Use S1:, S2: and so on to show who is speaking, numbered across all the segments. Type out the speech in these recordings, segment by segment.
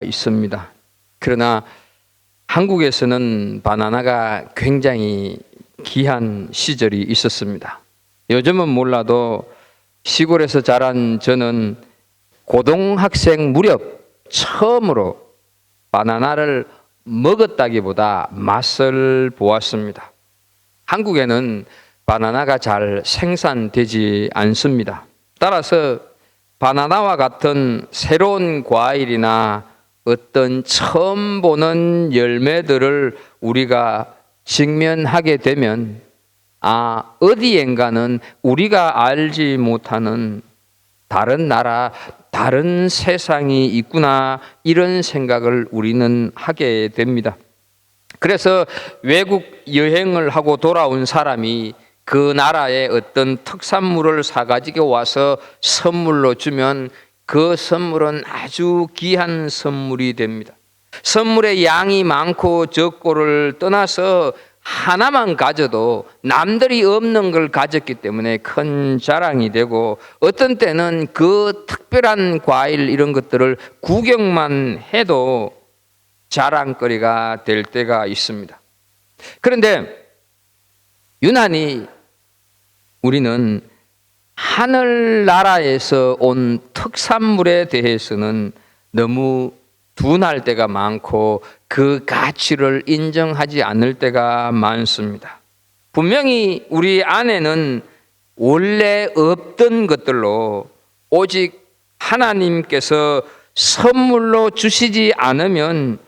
S1: 있습니다. 그러나 한국에서는 바나나가 굉장히 귀한 시절이 있었습니다. 요즘은 몰라도 시골에서 자란 저는 고등학생 무렵 처음으로 바나나를 먹었다기보다 맛을 보았습니다. 한국에는 바나나가 잘 생산되지 않습니다. 따라서 바나나와 같은 새로운 과일이나 어떤 처음 보는 열매들을 우리가 직면하게 되면 어디엔가는 우리가 알지 못하는 다른 나라, 다른 세상이 있구나, 이런 생각을 우리는 하게 됩니다. 그래서 외국 여행을 하고 돌아온 사람이 그 나라의 어떤 특산물을 사가지고 와서 선물로 주면 그 선물은 아주 귀한 선물이 됩니다. 선물의 양이 많고 적고를 떠나서 하나만 가져도 남들이 없는 걸 가졌기 때문에 큰 자랑이 되고, 어떤 때는 그 특별한 과일 이런 것들을 구경만 해도 자랑거리가 될 때가 있습니다. 그런데 유난히 우리는 하늘나라에서 온 특산물에 대해서는 너무 둔할 때가 많고 그 가치를 인정하지 않을 때가 많습니다. 분명히 우리 안에는 원래 없던 것들로 오직 하나님께서 선물로 주시지 않으면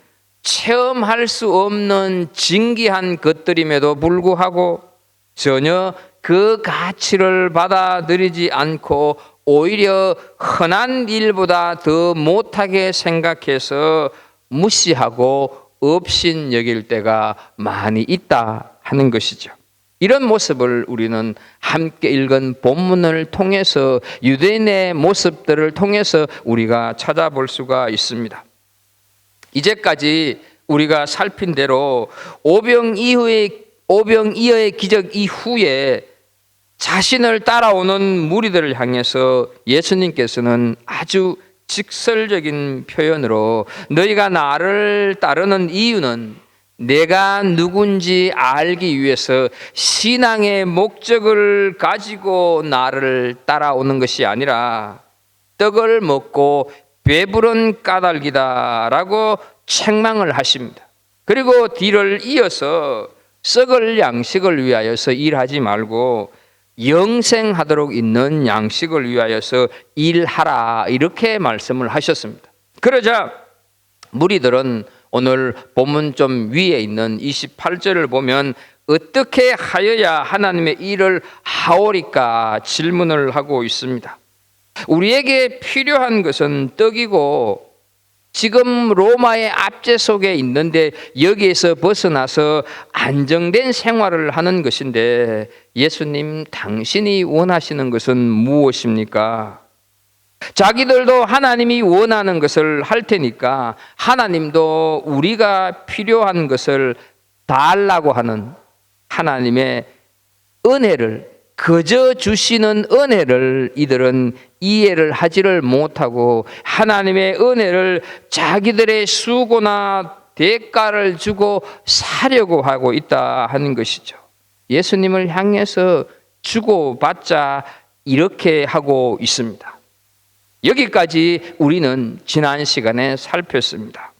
S1: 체험할 수 없는 진귀한 것들임에도 불구하고 전혀 그 가치를 받아들이지 않고 오히려 흔한 일보다 더 못하게 생각해서 무시하고 업신여길 때가 많이 있다 하는 것이죠. 이런 모습을 우리는 함께 읽은 본문을 통해서, 유대인의 모습들을 통해서 우리가 찾아볼 수가 있습니다. 이제까지 우리가 살핀 대로 오병이어의 기적 이후에 자신을 따라오는 무리들을 향해서 예수님께서는 아주 직설적인 표현으로 너희가 나를 따르는 이유는 내가 누군지 알기 위해서 신앙의 목적을 가지고 나를 따라오는 것이 아니라 떡을 먹고 배부른 까닭이다라고 책망을 하십니다. 그리고 뒤를 이어서 썩을 양식을 위하여서 일하지 말고 영생하도록 있는 양식을 위하여서 일하라, 이렇게 말씀을 하셨습니다. 그러자 무리들은 오늘 본문 좀 위에 있는 28절을 보면 어떻게 하여야 하나님의 일을 하오리까 질문을 하고 있습니다. 우리에게 필요한 것은 떡이고 지금 로마의 압제 속에 있는데 여기에서 벗어나서 안정된 생활을 하는 것인데, 예수님 당신이 원하시는 것은 무엇입니까? 자기들도 하나님이 원하는 것을 할 테니까 하나님도 우리가 필요한 것을 달라고 하는 하나님의 은혜를, 거저 주시는 은혜를 이들은 이해를 하지를 못하고 하나님의 은혜를 자기들의 수고나 대가를 주고 사려고 하고 있다 하는 것이죠. 예수님을 향해서 주고받자 이렇게 하고 있습니다. 여기까지 우리는 지난 시간에 살폈습니다.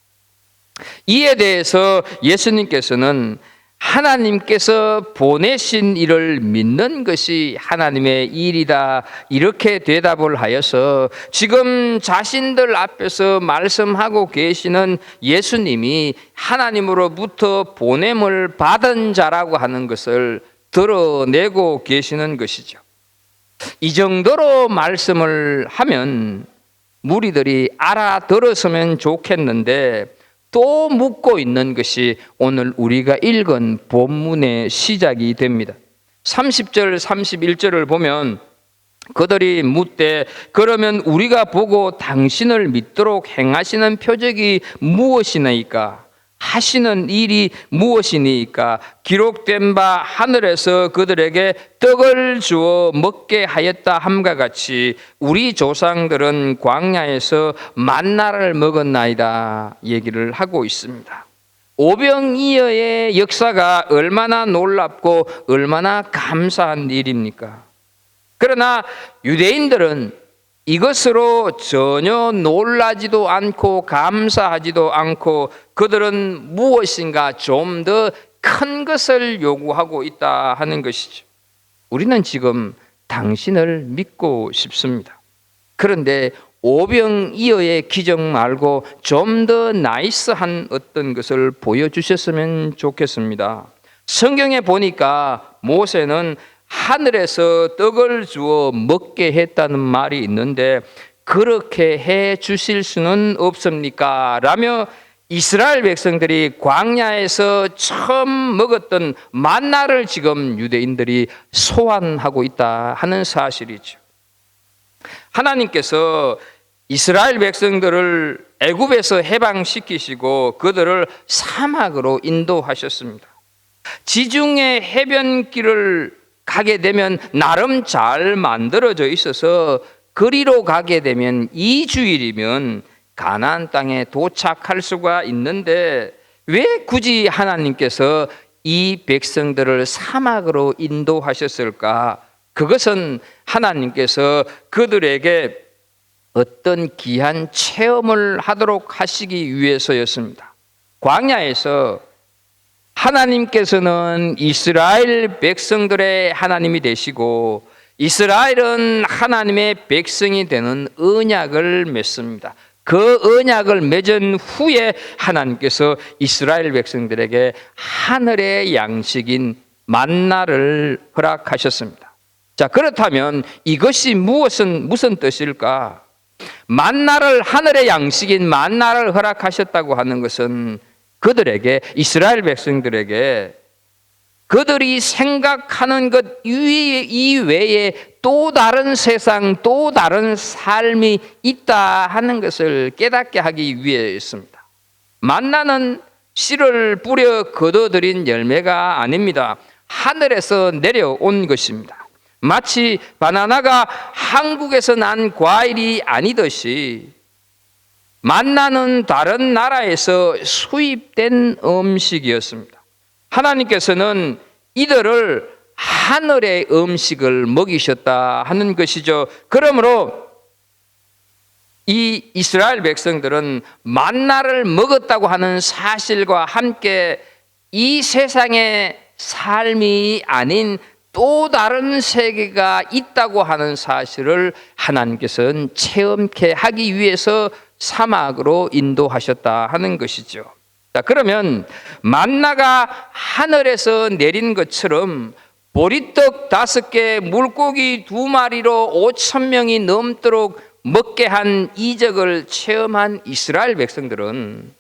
S1: 이에 대해서 예수님께서는 하나님께서 보내신 일을 믿는 것이 하나님의 일이다, 이렇게 대답을 하여서 지금 자신들 앞에서 말씀하고 계시는 예수님이 하나님으로부터 보냄을 받은 자라고 하는 것을 드러내고 계시는 것이죠. 이 정도로 말씀을 하면 무리들이 알아들었으면 좋겠는데 또 묻고 있는 것이 오늘 우리가 읽은 본문의 시작이 됩니다. 30절 31절을 보면 그들이 묻되 그러면 우리가 보고 당신을 믿도록 행하시는 표적이 무엇이나이까? 하시는 일이 무엇이니까 기록된 바 하늘에서 그들에게 떡을 주어 먹게 하였다 함과 같이 우리 조상들은 광야에서 만나를 먹었나이다 얘기를 하고 있습니다. 오병이어의 역사가 얼마나 놀랍고 얼마나 감사한 일입니까? 그러나 유대인들은 이것으로 전혀 놀라지도 않고 감사하지도 않고 그들은 무엇인가 좀 더 큰 것을 요구하고 있다 하는 것이죠. 우리는 지금 당신을 믿고 싶습니다. 그런데 오병이어의 기적 말고 좀 더 나이스한 어떤 것을 보여주셨으면 좋겠습니다. 성경에 보니까 모세는 하늘에서 떡을 주어 먹게 했다는 말이 있는데 그렇게 해 주실 수는 없습니까? 라며 이스라엘 백성들이 광야에서 처음 먹었던 만나를 지금 유대인들이 소환하고 있다 하는 사실이죠. 하나님께서 이스라엘 백성들을 애굽에서 해방시키시고 그들을 사막으로 인도하셨습니다. 지중해 해변길을 가게 되면 나름 잘 만들어져 있어서 그리로 가게 되면 2주일이면 가나안 땅에 도착할 수가 있는데 왜 굳이 하나님께서 이 백성들을 사막으로 인도하셨을까? 그것은 하나님께서 그들에게 어떤 귀한 체험을 하도록 하시기 위해서였습니다. 광야에서 하나님께서는 이스라엘 백성들의 하나님이 되시고 이스라엘은 하나님의 백성이 되는 언약을 맺습니다. 그 언약을 맺은 후에 하나님께서 이스라엘 백성들에게 하늘의 양식인 만나를 허락하셨습니다. 자, 그렇다면 이것이 무슨 뜻일까? 만나를 하늘의 양식인 만나를 허락하셨다고 하는 것은 그들에게 이스라엘 백성들에게 그들이 생각하는 것 이외에 또 다른 세상, 또 다른 삶이 있다 하는 것을 깨닫게 하기 위해였습니다. 만나는 씨를 뿌려 거둬들인 열매가 아닙니다. 하늘에서 내려온 것입니다. 마치 바나나가 한국에서 난 과일이 아니듯이 만나는 다른 나라에서 수입된 음식이었습니다. 하나님께서는 이들을 하늘의 음식을 먹이셨다 하는 것이죠. 그러므로 이 이스라엘 백성들은 만나를 먹었다고 하는 사실과 함께 이 세상의 삶이 아닌 또 다른 세계가 있다고 하는 사실을 하나님께서는 체험케 하기 위해서 사막으로 인도하셨다 하는 것이죠. 자, 그러면 만나가 하늘에서 내린 것처럼 보리떡 5개, 물고기 2마리로 5,000명이 넘도록 먹게 한 이적을 체험한 이스라엘 백성들은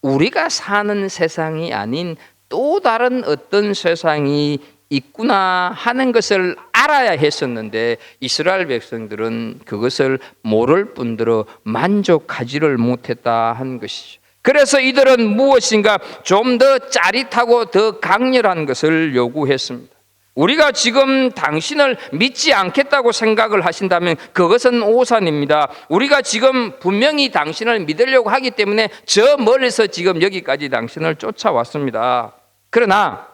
S1: 우리가 사는 세상이 아닌 또 다른 어떤 세상이 있구나 하는 것을 알아야 했었는데 이스라엘 백성들은 그것을 모를 뿐더러 만족하지를 못했다 하는 것이죠. 그래서 이들은 무엇인가 좀 더 짜릿하고 더 강렬한 것을 요구했습니다. 우리가 지금 당신을 믿지 않겠다고 생각을 하신다면 그것은 오산입니다. 우리가 지금 분명히 당신을 믿으려고 하기 때문에 저 멀리서 지금 여기까지 당신을 쫓아왔습니다. 그러나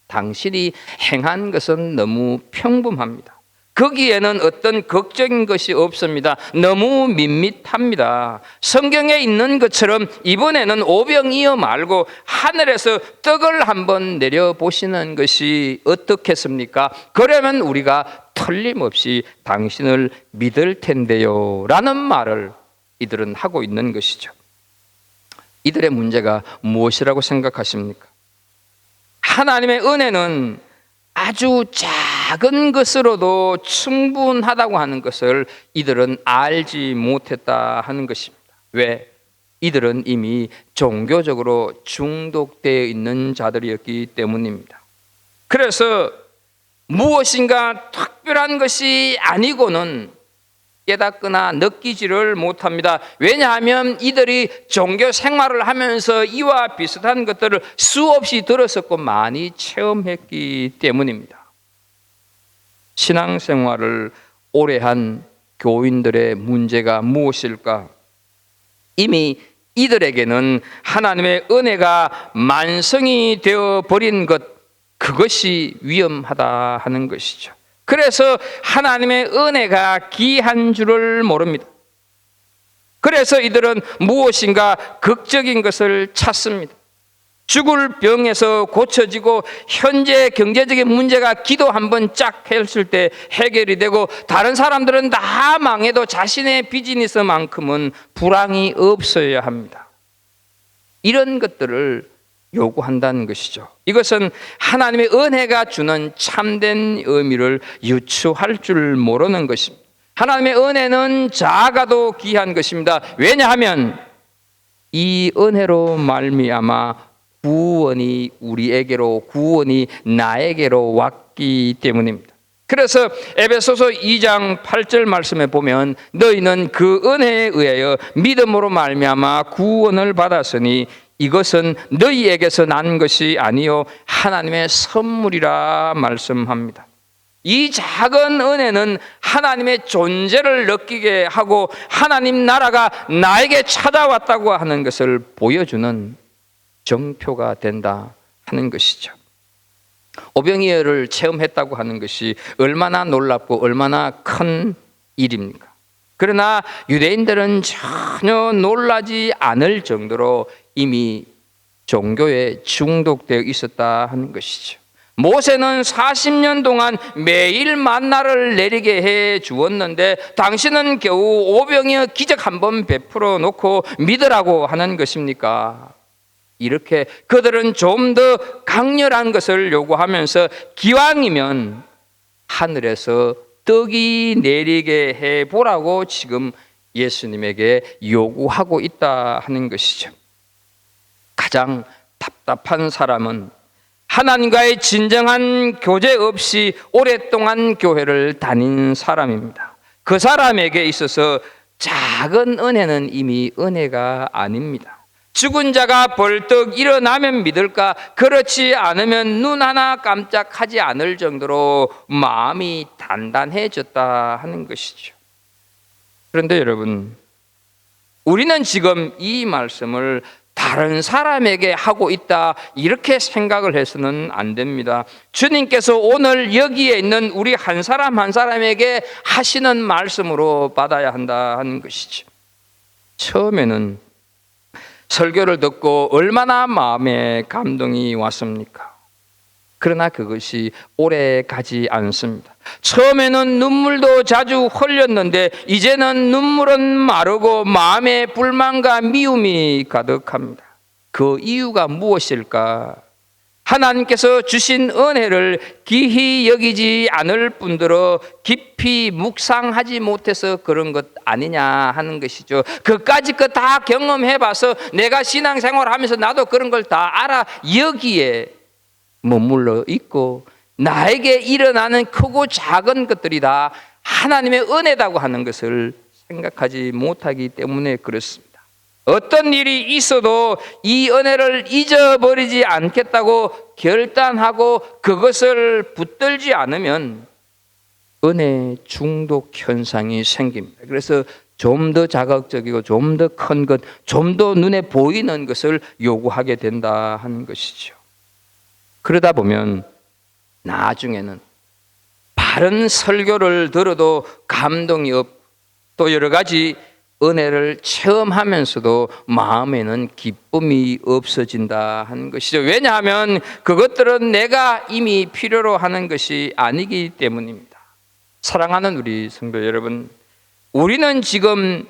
S1: 당신이 행한 것은 너무 평범합니다. 거기에는 어떤 걱정인 것이 없습니다. 너무 밋밋합니다. 성경에 있는 것처럼 이번에는 오병이어 말고 하늘에서 떡을 한번 내려보시는 것이 어떻겠습니까? 그러면 우리가 틀림없이 당신을 믿을 텐데요 라는 말을 이들은 하고 있는 것이죠. 이들의 문제가 무엇이라고 생각하십니까? 하나님의 은혜는 아주 작은 것으로도 충분하다고 하는 것을 이들은 알지 못했다 하는 것입니다. 왜? 이들은 이미 종교적으로 중독되어 있는 자들이었기 때문입니다. 그래서 무엇인가 특별한 것이 아니고는 깨닫거나 느끼지를 못합니다. 왜냐하면 이들이 종교 생활을 하면서 이와 비슷한 것들을 수없이 들었었고 많이 체험했기 때문입니다. 신앙생활을 오래 한 교인들의 문제가 무엇일까? 이미 이들에게는 하나님의 은혜가 만성이 되어 버린 것, 그것이 위험하다 하는 것이죠. 그래서 하나님의 은혜가 귀한 줄을 모릅니다. 그래서 이들은 무엇인가 극적인 것을 찾습니다. 죽을 병에서 고쳐지고 현재 경제적인 문제가 기도 한번 쫙 했을 때 해결이 되고 다른 사람들은 다 망해도 자신의 비즈니스만큼은 불황이 없어야 합니다. 이런 것들을 요구한다는 것이죠. 이것은 하나님의 은혜가 주는 참된 의미를 유추할 줄 모르는 것입니다. 하나님의 은혜는 작아도 귀한 것입니다. 왜냐하면 이 은혜로 말미암아 구원이 우리에게로, 구원이 나에게로 왔기 때문입니다. 그래서 에베소서 2장 8절 말씀에 보면 너희는 그 은혜에 의하여 믿음으로 말미암아 구원을 받았으니 이것은 너희에게서 난 것이 아니요 하나님의 선물이라 말씀합니다. 이 작은 은혜는 하나님의 존재를 느끼게 하고 하나님 나라가 나에게 찾아왔다고 하는 것을 보여주는 정표가 된다 하는 것이죠. 오병이어를 체험했다고 하는 것이 얼마나 놀랍고 얼마나 큰 일입니까? 그러나 유대인들은 전혀 놀라지 않을 정도로 이미 종교에 중독되어 있었다 하는 것이죠. 모세는 40년 동안 매일 만나를 내리게 해 주었는데 당신은 겨우 오병이어 기적 한번 베풀어 놓고 믿으라고 하는 것입니까? 이렇게 그들은 좀 더 강렬한 것을 요구하면서 기왕이면 하늘에서 떡이 내리게 해보라고 지금 예수님에게 요구하고 있다 하는 것이죠. 가장 답답한 사람은 하나님과의 진정한 교제 없이 오랫동안 교회를 다닌 사람입니다. 그 사람에게 있어서 작은 은혜는 이미 은혜가 아닙니다. 죽은 자가 벌떡 일어나면 믿을까? 그렇지 않으면 눈 하나 깜짝하지 않을 정도로 마음이 단단해졌다 하는 것이죠. 그런데 여러분, 우리는 지금 이 말씀을 다른 사람에게 하고 있다 이렇게 생각을 해서는 안 됩니다. 주님께서 오늘 여기에 있는 우리 한 사람 한 사람에게 하시는 말씀으로 받아야 한다 하는 것이죠. 처음에는 설교를 듣고 얼마나 마음에 감동이 왔습니까? 그러나 그것이 오래 가지 않습니다. 처음에는 눈물도 자주 흘렸는데 이제는 눈물은 마르고 마음에 불만과 미움이 가득합니다. 그 이유가 무엇일까? 하나님께서 주신 은혜를 기히 여기지 않을 뿐더러 깊이 묵상하지 못해서 그런 것 아니냐 하는 것이죠. 그까짓 거 다 경험해봐서 내가 신앙생활하면서 나도 그런 걸 다 알아 여기에 머물러 있고 나에게 일어나는 크고 작은 것들이 다 하나님의 은혜라고 하는 것을 생각하지 못하기 때문에 그렇습니다. 어떤 일이 있어도 이 은혜를 잊어버리지 않겠다고 결단하고 그것을 붙들지 않으면 은혜 중독 현상이 생깁니다. 그래서 좀 더 자극적이고 좀 더 큰 것, 좀 더 눈에 보이는 것을 요구하게 된다 하는 것이죠. 그러다 보면 나중에는 바른 설교를 들어도 감동이 없고 또 여러 가지 은혜를 체험하면서도 마음에는 기쁨이 없어진다 하는 것이죠. 왜냐하면 그것들은 내가 이미 필요로 하는 것이 아니기 때문입니다. 사랑하는 우리 성도 여러분, 우리는 지금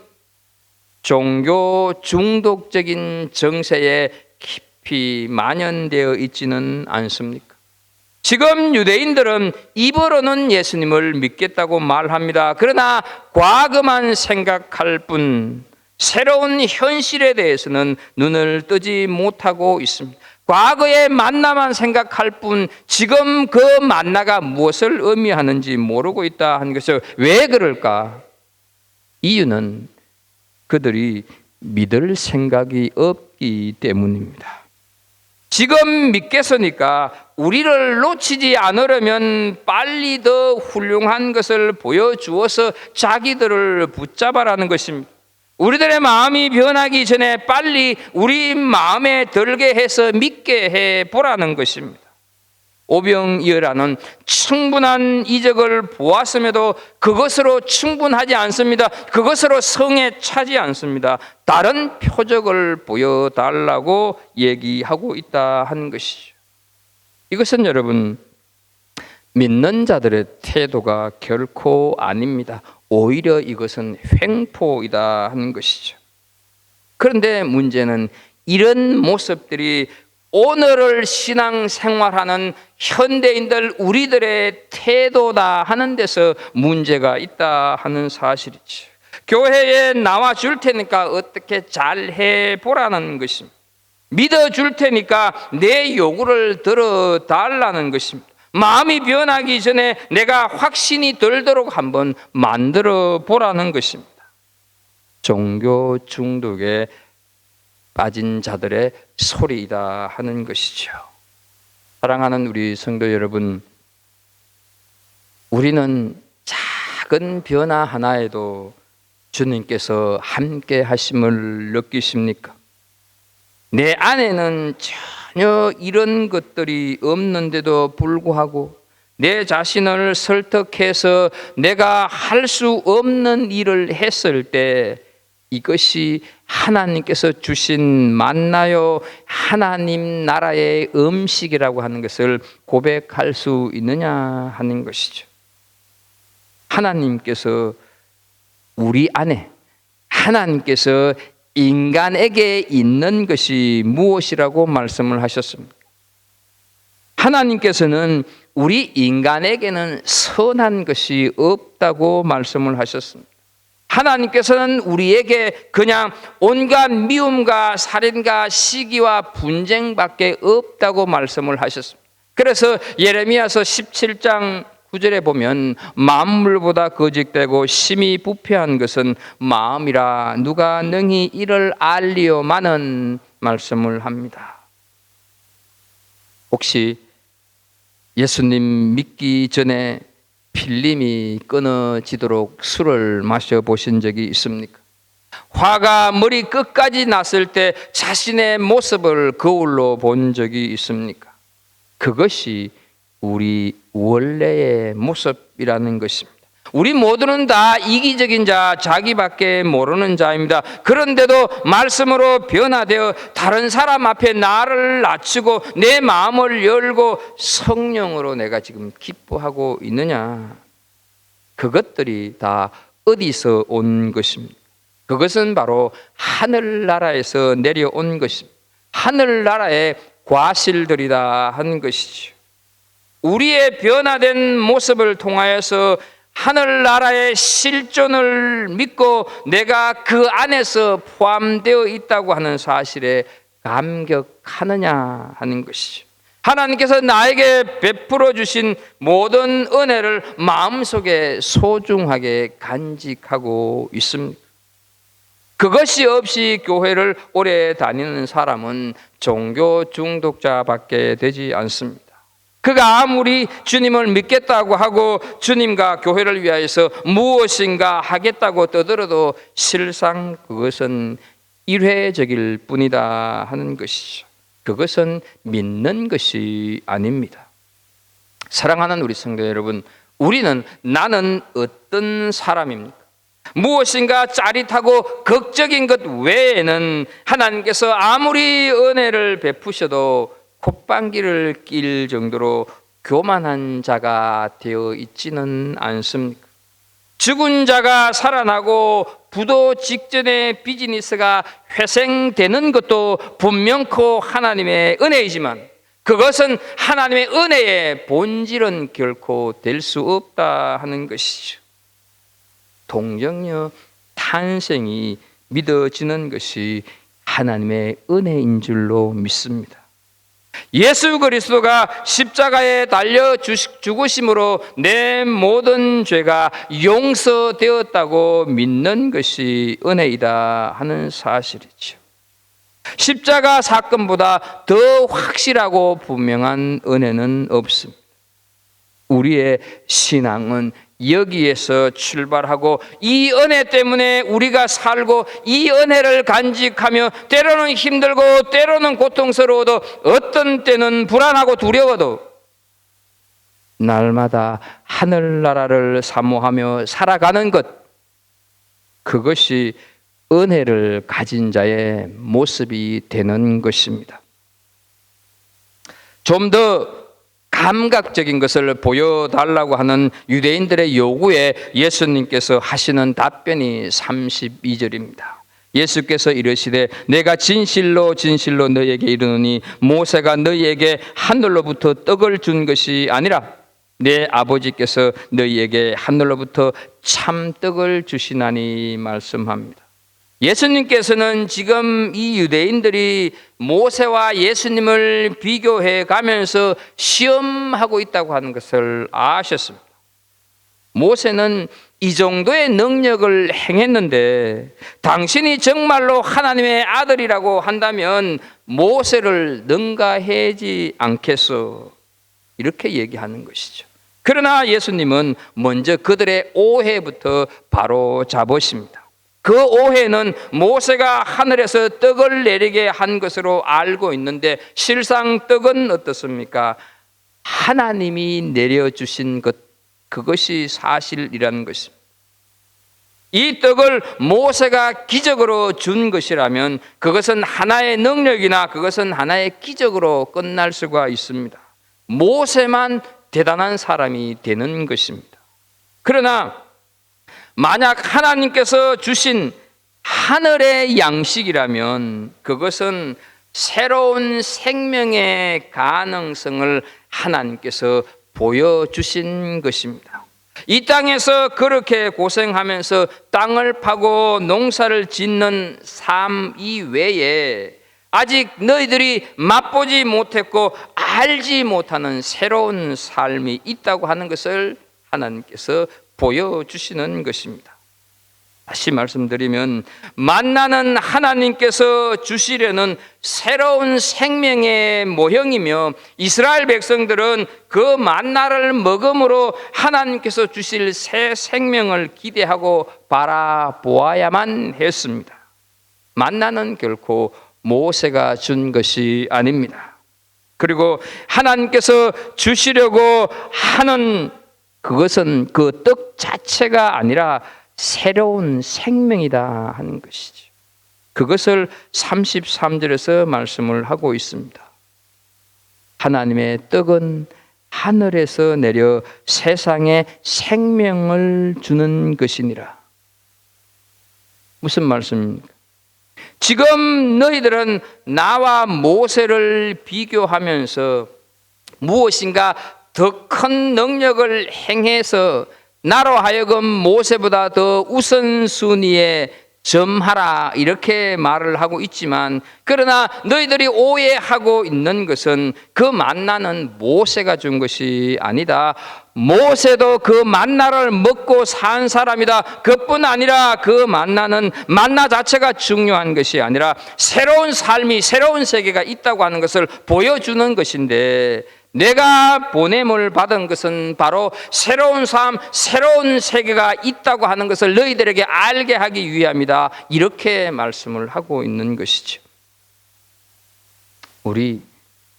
S1: 종교 중독적인 정세에 깊이 만연되어 있지는 않습니까? 지금 유대인들은 입으로는 예수님을 믿겠다고 말합니다. 그러나 과거만 생각할 뿐 새로운 현실에 대해서는 눈을 뜨지 못하고 있습니다. 과거의 만나만 생각할 뿐 지금 그 만나가 무엇을 의미하는지 모르고 있다 하는 것이죠. 왜 그럴까? 이유는 그들이 믿을 생각이 없기 때문입니다. 지금 믿겠으니까 우리를 놓치지 않으려면 빨리 더 훌륭한 것을 보여주어서 자기들을 붙잡아라는 것입니다. 우리들의 마음이 변하기 전에 빨리 우리 마음에 들게 해서 믿게 해보라는 것입니다. 오병이어라는 충분한 이적을 보았음에도 그것으로 충분하지 않습니다. 그것으로 성에 차지 않습니다. 다른 표적을 보여달라고 얘기하고 있다 하는 것이죠. 이것은 여러분, 믿는 자들의 태도가 결코 아닙니다. 오히려 이것은 횡포이다 하는 것이죠. 그런데 문제는 이런 모습들이 오늘을 신앙생활하는 현대인들 우리들의 태도다 하는 데서 문제가 있다 하는 사실이죠. 교회에 나와 줄 테니까 어떻게 잘 해보라는 것입니다. 믿어줄 테니까 내 요구를 들어달라는 것입니다. 마음이 변하기 전에 내가 확신이 들도록 한번 만들어 보라는 것입니다. 종교 중독에 빠진 자들의 소리이다 하는 것이죠. 사랑하는 우리 성도 여러분, 우리는 작은 변화 하나에도 주님께서 함께 하심을 느끼십니까? 내 안에는 전혀 이런 것들이 없는데도 불구하고 내 자신을 설득해서 내가 할 수 없는 일을 했을 때 이것이 하나님께서 주신 만나요 하나님 나라의 음식이라고 하는 것을 고백할 수 있느냐 하는 것이죠. 하나님께서 우리 안에, 하나님께서 인간에게 있는 것이 무엇이라고 말씀을 하셨습니까? 하나님께서는 우리 인간에게는 선한 것이 없다고 말씀을 하셨습니다. 하나님께서는 우리에게 그냥 온갖 미움과 살인과 시기와 분쟁밖에 없다고 말씀을 하셨습니다. 그래서 예레미야서 17장 9절에 보면 만물보다 거짓되고 심히 부패한 것은 마음이라 누가 능히 이를 알리오마는 말씀을 합니다. 혹시 예수님 믿기 전에 필름이 끊어지도록 술을 마셔보신 적이 있습니까? 화가 머리 끝까지 났을 때 자신의 모습을 거울로 본 적이 있습니까? 그것이 우리 원래의 모습이라는 것입니다. 우리 모두는 다 이기적인 자, 자기밖에 모르는 자입니다. 그런데도 말씀으로 변화되어 다른 사람 앞에 나를 낮추고 내 마음을 열고 성령으로 내가 지금 기뻐하고 있느냐? 그것들이 다 어디서 온 것입니까? 그것은 바로 하늘나라에서 내려온 것입니다. 하늘나라의 과실들이다 하는 것이죠. 우리의 변화된 모습을 통하여서 하늘나라의 실존을 믿고 내가 그 안에서 포함되어 있다고 하는 사실에 감격하느냐 하는 것이죠. 하나님께서 나에게 베풀어 주신 모든 은혜를 마음속에 소중하게 간직하고 있습니다. 그것이 없이 교회를 오래 다니는 사람은 종교 중독자밖에 되지 않습니다. 그가 아무리 주님을 믿겠다고 하고 주님과 교회를 위하여서 무엇인가 하겠다고 떠들어도 실상 그것은 일회적일 뿐이다 하는 것이죠. 그것은 믿는 것이 아닙니다. 사랑하는 우리 성도 여러분, 나는 어떤 사람입니까? 무엇인가 짜릿하고 극적인 것 외에는 하나님께서 아무리 은혜를 베푸셔도 콧방귀를 낄 정도로 교만한 자가 되어 있지는 않습니까? 죽은 자가 살아나고 부도 직전에 비즈니스가 회생되는 것도 분명코 하나님의 은혜이지만 그것은 하나님의 은혜의 본질은 결코 될 수 없다 하는 것이죠. 동정녀 탄생이 믿어지는 것이 하나님의 은혜인 줄로 믿습니다. 예수 그리스도가 십자가에 달려 죽으심으로 내 모든 죄가 용서되었다고 믿는 것이 은혜이다 하는 사실이죠. 십자가 사건보다 더 확실하고 분명한 은혜는 없습니다. 우리의 신앙은 여기에서 출발하고 이 은혜 때문에 우리가 살고 이 은혜를 간직하며 때로는 힘들고 때로는 고통스러워도 어떤 때는 불안하고 두려워도 날마다 하늘나라를 사모하며 살아가는 것, 그것이 은혜를 가진 자의 모습이 되는 것입니다. 좀 더 감각적인 것을 보여달라고 하는 유대인들의 요구에 예수님께서 하시는 답변이 32절입니다. 예수께서 이르시되 내가 진실로 진실로 너희에게 이르노니 모세가 너희에게 하늘로부터 떡을 준 것이 아니라 내 아버지께서 너희에게 하늘로부터 참떡을 주시나니 말씀합니다. 예수님께서는 지금 이 유대인들이 모세와 예수님을 비교해 가면서 시험하고 있다고 하는 것을 아셨습니다. 모세는 이 정도의 능력을 행했는데 당신이 정말로 하나님의 아들이라고 한다면 모세를 능가하지 않겠소? 이렇게 얘기하는 것이죠. 그러나 예수님은 먼저 그들의 오해부터 바로 잡으십니다. 그 오해는 모세가 하늘에서 떡을 내리게 한 것으로 알고 있는데 실상 떡은 어떻습니까? 하나님이 내려주신 것, 그것이 사실이라는 것입니다. 이 떡을 모세가 기적으로 준 것이라면 그것은 하나의 능력이나 그것은 하나의 기적으로 끝날 수가 있습니다. 모세만 대단한 사람이 되는 것입니다. 그러나 만약 하나님께서 주신 하늘의 양식이라면 그것은 새로운 생명의 가능성을 하나님께서 보여주신 것입니다. 이 땅에서 그렇게 고생하면서 땅을 파고 농사를 짓는 삶 이외에 아직 너희들이 맛보지 못했고 알지 못하는 새로운 삶이 있다고 하는 것을 하나님께서 보여주시는 것입니다. 다시 말씀드리면 만나는 하나님께서 주시려는 새로운 생명의 모형이며 이스라엘 백성들은 그 만나를 먹음으로 하나님께서 주실 새 생명을 기대하고 바라보아야만 했습니다. 만나는 결코 모세가 준 것이 아닙니다. 그리고 하나님께서 주시려고 하는 그것은 그 떡 자체가 아니라 새로운 생명이다 하는 것이죠. 그것을 33절에서 말씀을 하고 있습니다. 하나님의 떡은 하늘에서 내려 세상에 생명을 주는 것이니라. 무슨 말씀입니까? 지금 너희들은 나와 모세를 비교하면서 무엇인가 더 큰 능력을 행해서 나로 하여금 모세보다 더 우선순위에 점하라 이렇게 말을 하고 있지만 그러나 너희들이 오해하고 있는 것은 그 만나는 모세가 준 것이 아니다. 모세도 그 만나를 먹고 산 사람이다. 그뿐 아니라 그 만나는 만나 자체가 중요한 것이 아니라 새로운 삶이 새로운 세계가 있다고 하는 것을 보여주는 것인데 내가 보냄을 받은 것은 바로 새로운 삶, 새로운 세계가 있다고 하는 것을 너희들에게 알게 하기 위함이다. 이렇게 말씀을 하고 있는 것이죠. 우리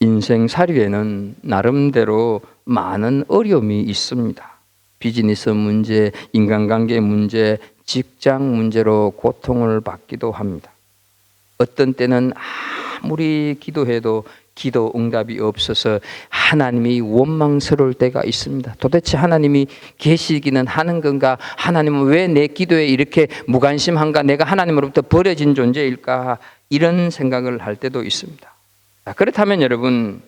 S1: 인생살이에는 나름대로 많은 어려움이 있습니다. 비즈니스 문제, 인간관계 문제, 직장 문제로 고통을 받기도 합니다. 어떤 때는 아무리 기도해도 기도 응답이 없어서 하나님이 원망스러울 때가 있습니다. 도대체 하나님이 계시기는 하는 건가? 하나님은 왜 내 기도에 이렇게 무관심한가? 내가 하나님으로부터 버려진 존재일까? 이런 생각을 할 때도 있습니다. 그렇다면 여러분,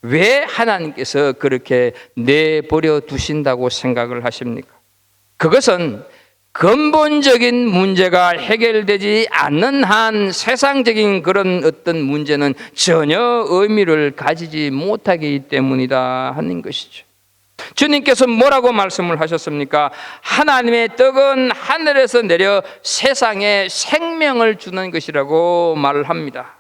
S1: 왜 하나님께서 그렇게 내버려 두신다고 생각을 하십니까? 그것은 근본적인 문제가 해결되지 않는 한 세상적인 그런 어떤 문제는 전혀 의미를 가지지 못하기 때문이다 하는 것이죠. 주님께서 뭐라고 말씀을 하셨습니까? 하나님의 떡은 하늘에서 내려 세상에 생명을 주는 것이라고 말을 합니다.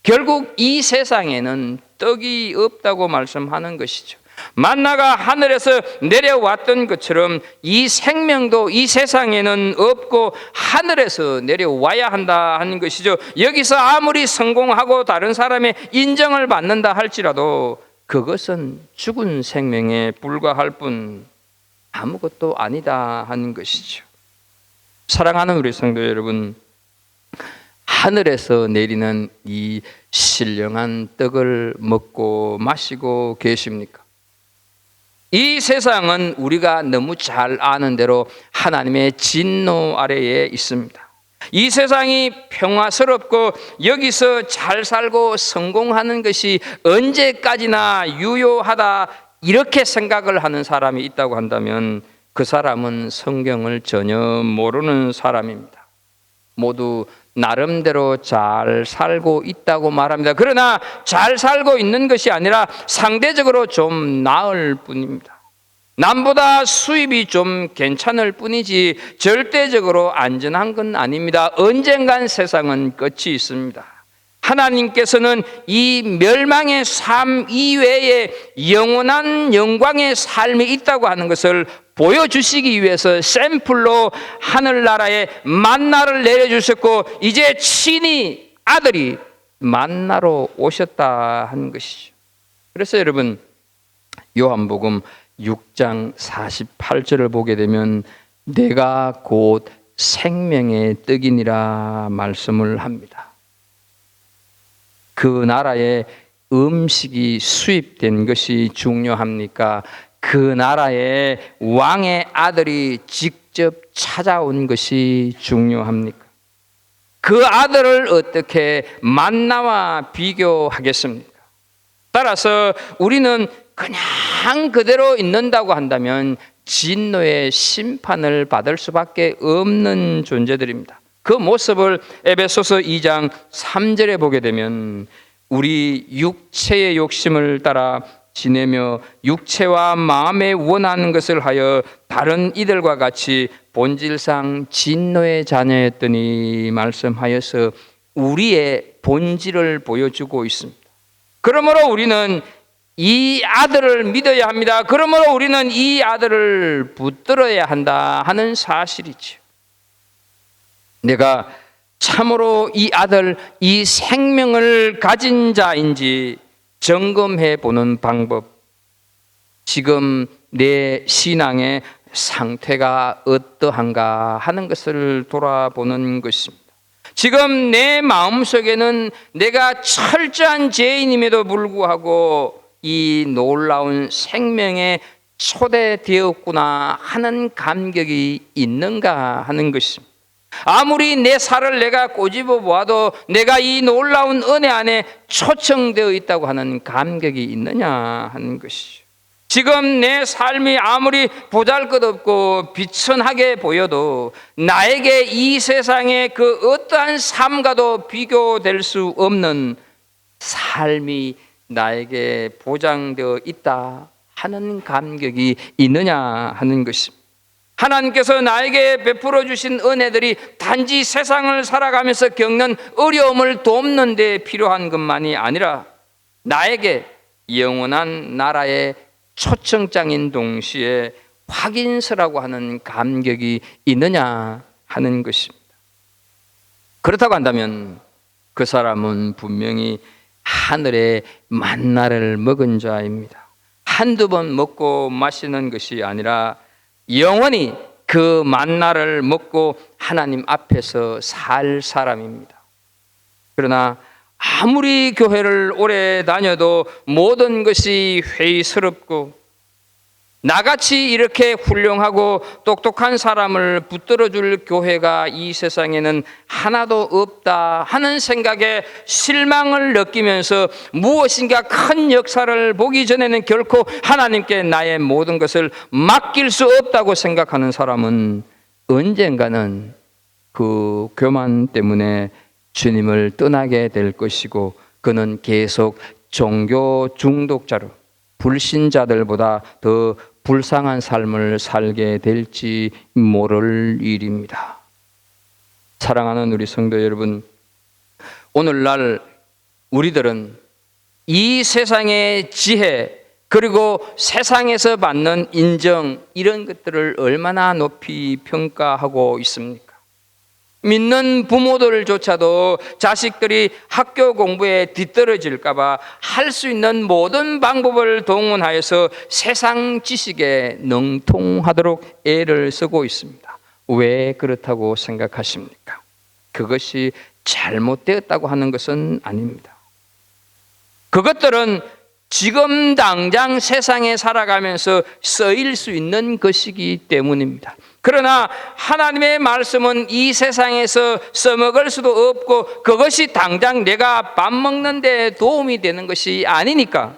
S1: 결국 이 세상에는 떡이 없다고 말씀하는 것이죠. 만나가 하늘에서 내려왔던 것처럼 이 생명도 이 세상에는 없고 하늘에서 내려와야 한다 하는 것이죠. 여기서 아무리 성공하고 다른 사람의 인정을 받는다 할지라도 그것은 죽은 생명에 불과할 뿐 아무것도 아니다 하는 것이죠. 사랑하는 우리 성도 여러분, 하늘에서 내리는 이 신령한 떡을 먹고 마시고 계십니까? 이 세상은 우리가 너무 잘 아는 대로 하나님의 진노 아래에 있습니다. 이 세상이 평화스럽고 여기서 잘 살고 성공하는 것이 언제까지나 유효하다 이렇게 생각을 하는 사람이 있다고 한다면 그 사람은 성경을 전혀 모르는 사람입니다. 모두 나름대로 잘 살고 있다고 말합니다. 그러나 잘 살고 있는 것이 아니라 상대적으로 좀 나을 뿐입니다. 남보다 수입이 좀 괜찮을 뿐이지 절대적으로 안전한 건 아닙니다. 언젠간 세상은 끝이 있습니다. 하나님께서는 이 멸망의 삶 이외에 영원한 영광의 삶이 있다고 하는 것을 보여주시기 위해서 샘플로 하늘나라에 만나를 내려주셨고 이제 친히 아들이 만나러 오셨다 하는 것이죠. 그래서 여러분 요한복음 6장 48절을 보게 되면 내가 곧 생명의 떡이니라 말씀을 합니다. 그 나라에 음식이 수입된 것이 중요합니까? 그 나라에 왕의 아들이 직접 찾아온 것이 중요합니까? 그 아들을 어떻게 만나와 비교하겠습니까? 따라서 우리는 그냥 그대로 있는다고 한다면 진노의 심판을 받을 수밖에 없는 존재들입니다. 그 모습을 에베소서 2장 3절에 보게 되면 우리 육체의 욕심을 따라 지내며 육체와 마음에 원하는 것을 하여 다른 이들과 같이 본질상 진노의 자녀였더니 말씀하여서 우리의 본질을 보여주고 있습니다. 그러므로 우리는 이 아들을 믿어야 합니다. 그러므로 우리는 이 아들을 붙들어야 한다 하는 사실이죠. 내가 참으로 이 아들, 이 생명을 가진 자인지 점검해 보는 방법, 지금 내 신앙의 상태가 어떠한가 하는 것을 돌아보는 것입니다. 지금 내 마음속에는 내가 철저한 죄인임에도 불구하고 이 놀라운 생명에 초대되었구나 하는 감격이 있는가 하는 것입니다. 아무리 내 살을 내가 꼬집어 보아도 내가 이 놀라운 은혜 안에 초청되어 있다고 하는 감격이 있느냐 하는 것이죠. 지금 내 삶이 아무리 보잘것없고 비천하게 보여도 나에게 이 세상의 그 어떠한 삶과도 비교될 수 없는 삶이 나에게 보장되어 있다 하는 감격이 있느냐 하는 것입니다. 하나님께서 나에게 베풀어 주신 은혜들이 단지 세상을 살아가면서 겪는 어려움을 돕는 데 필요한 것만이 아니라 나에게 영원한 나라의 초청장인 동시에 확인서라고 하는 감격이 있느냐 하는 것입니다. 그렇다고 한다면 그 사람은 분명히 하늘의 만나를 먹은 자입니다. 한두 번 먹고 마시는 것이 아니라 영원히 그 만나를 먹고 하나님 앞에서 살 사람입니다. 그러나 아무리 교회를 오래 다녀도 모든 것이 회의스럽고 나같이 이렇게 훌륭하고 똑똑한 사람을 붙들어줄 교회가 이 세상에는 하나도 없다 하는 생각에 실망을 느끼면서 무엇인가 큰 역사를 보기 전에는 결코 하나님께 나의 모든 것을 맡길 수 없다고 생각하는 사람은 언젠가는 그 교만 때문에 주님을 떠나게 될 것이고 그는 계속 종교 중독자로 불신자들보다 더 불쌍한 삶을 살게 될지 모를 일입니다. 사랑하는 우리 성도 여러분, 오늘날 우리들은 이 세상의 지혜 그리고 세상에서 받는 인정 이런 것들을 얼마나 높이 평가하고 있습니까? 믿는 부모들조차도 자식들이 학교 공부에 뒤떨어질까 봐 할 수 있는 모든 방법을 동원하여서 세상 지식에 능통하도록 애를 쓰고 있습니다. 왜 그렇다고 생각하십니까? 그것이 잘못되었다고 하는 것은 아닙니다. 그것들은 지금 당장 세상에 살아가면서 쓰일 수 있는 것이기 때문입니다. 그러나 하나님의 말씀은 이 세상에서 써먹을 수도 없고 그것이 당장 내가 밥 먹는 데 도움이 되는 것이 아니니까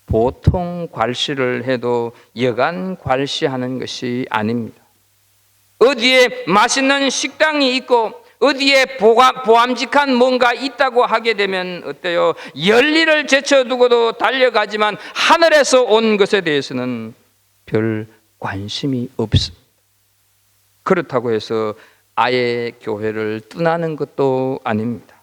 S1: 보통 괄시를 해도 여간 괄시하는 것이 아닙니다. 어디에 맛있는 식당이 있고 어디에 보암직한 뭔가 있다고 하게 되면 어때요? 열리를 제쳐두고도 달려가지만 하늘에서 온 것에 대해서는 별 관심이 없습니다. 그렇다고 해서 아예 교회를 떠나는 것도 아닙니다.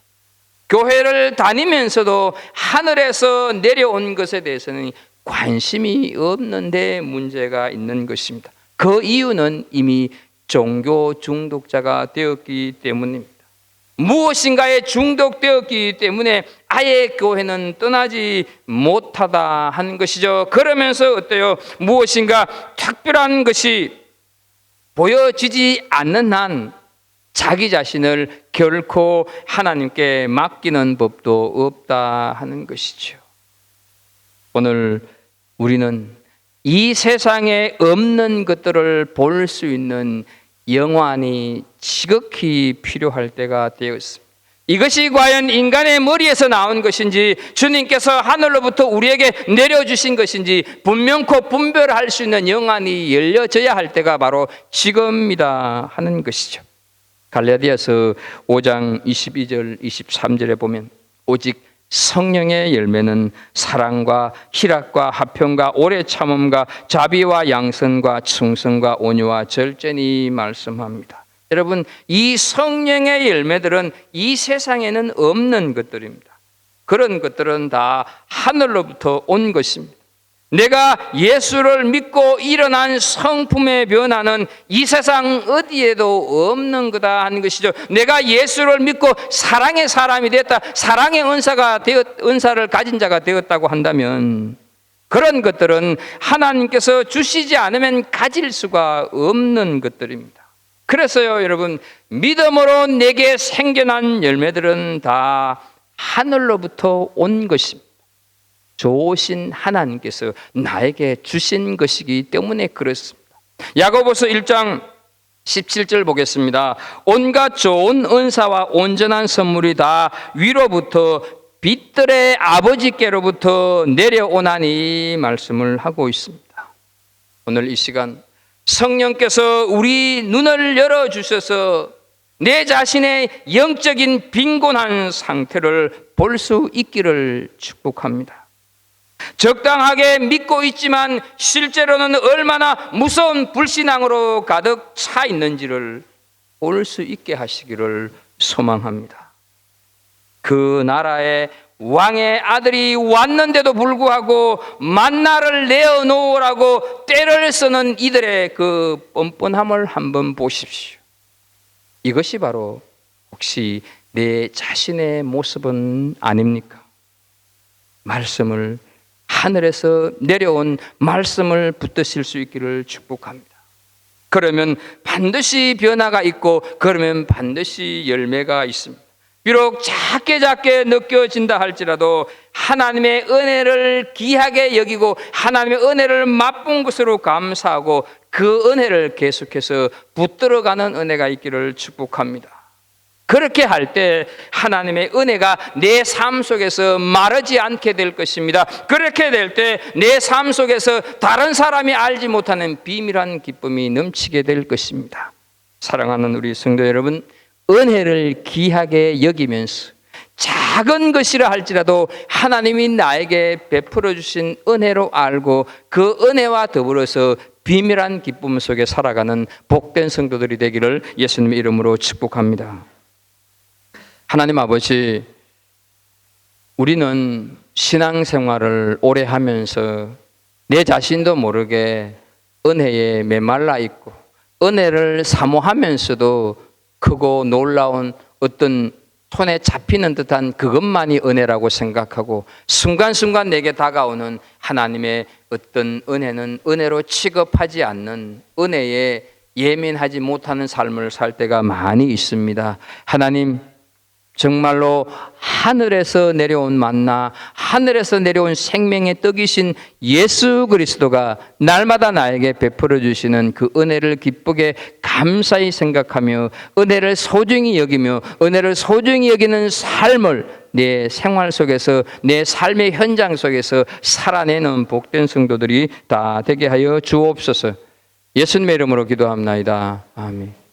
S1: 교회를 다니면서도 하늘에서 내려온 것에 대해서는 관심이 없는데 문제가 있는 것입니다. 그 이유는 이미 종교 중독자가 되었기 때문입니다. 무엇인가에 중독되었기 때문에 아예 교회는 떠나지 못하다 하는 것이죠. 그러면서 어때요? 무엇인가 특별한 것이 보여지지 않는 한 자기 자신을 결코 하나님께 맡기는 법도 없다 하는 것이죠. 오늘 우리는 이 세상에 없는 것들을 볼 수 있는 영안이 지극히 필요할 때가 되었습니다. 이것이 과연 인간의 머리에서 나온 것인지 주님께서 하늘로부터 우리에게 내려주신 것인지 분명코 분별할 수 있는 영안이 열려져야 할 때가 바로 지금이다 하는 것이죠. 갈라디아서 5장 22절 23절에 보면 오직 성령의 열매는 사랑과 희락과 화평과 오래 참음과 자비와 양선과 충성과 온유와 절제니 말씀합니다. 여러분, 이 성령의 열매들은 이 세상에는 없는 것들입니다. 그런 것들은 다 하늘로부터 온 것입니다. 내가 예수를 믿고 일어난 성품의 변화는 이 세상 어디에도 없는 거다 하는 것이죠. 내가 예수를 믿고 사랑의 사람이 됐다, 사랑의 은사를 가진 자가 되었다고 한다면 그런 것들은 하나님께서 주시지 않으면 가질 수가 없는 것들입니다. 그래서요, 여러분, 믿음으로 내게 생겨난 열매들은 다 하늘로부터 온 것입니다. 좋으신 하나님께서 나에게 주신 것이기 때문에 그렇습니다. 야고보서 1장 17절 보겠습니다. 온갖 좋은 은사와 온전한 선물이 다 위로부터 빛들의 아버지께로부터 내려오나니 말씀을 하고 있습니다. 오늘 이 시간 성령께서 우리 눈을 열어주셔서 내 자신의 영적인 빈곤한 상태를 볼 수 있기를 축복합니다. 적당하게 믿고 있지만 실제로는 얼마나 무서운 불신앙으로 가득 차 있는지를 볼 수 있게 하시기를 소망합니다. 그 나라에 왕의 아들이 왔는데도 불구하고 만나를 내어놓으라고 떼를 쓰는 이들의 그 뻔뻔함을 한번 보십시오. 이것이 바로 혹시 내 자신의 모습은 아닙니까? 말씀을 하늘에서 내려온 말씀을 붙드실 수 있기를 축복합니다. 그러면 반드시 변화가 있고 그러면 반드시 열매가 있습니다. 비록 작게 느껴진다 할지라도 하나님의 은혜를 귀하게 여기고 하나님의 은혜를 맛본 것으로 감사하고 그 은혜를 계속해서 붙들어가는 은혜가 있기를 축복합니다. 그렇게 할 때 하나님의 은혜가 내 삶 속에서 마르지 않게 될 것입니다. 그렇게 될 때 내 삶 속에서 다른 사람이 알지 못하는 비밀한 기쁨이 넘치게 될 것입니다. 사랑하는 우리 성도 여러분, 은혜를 귀하게 여기면서 작은 것이라 할지라도 하나님이 나에게 베풀어 주신 은혜로 알고 그 은혜와 더불어서 비밀한 기쁨 속에 살아가는 복된 성도들이 되기를 예수님의 이름으로 축복합니다. 하나님 아버지, 우리는 신앙생활을 오래 하면서 내 자신도 모르게 은혜에 메말라 있고 은혜를 사모하면서도 크고 놀라운 어떤 손에 잡히는 듯한 그것만이 은혜라고 생각하고 순간순간 내게 다가오는 하나님의 어떤 은혜는 은혜로 취급하지 않는, 은혜에 예민하지 못하는 삶을 살 때가 많이 있습니다. 하나님, 정말로 하늘에서 내려온 만나, 하늘에서 내려온 생명의 떡이신 예수 그리스도가 날마다 나에게 베풀어 주시는 그 은혜를 기쁘게 감사히 생각하며 은혜를 소중히 여기며 은혜를 소중히 여기는 삶을 내 생활 속에서, 내 삶의 현장 속에서 살아내는 복된 성도들이 다 되게 하여 주옵소서. 예수님의 이름으로 기도합나이다. 아멘.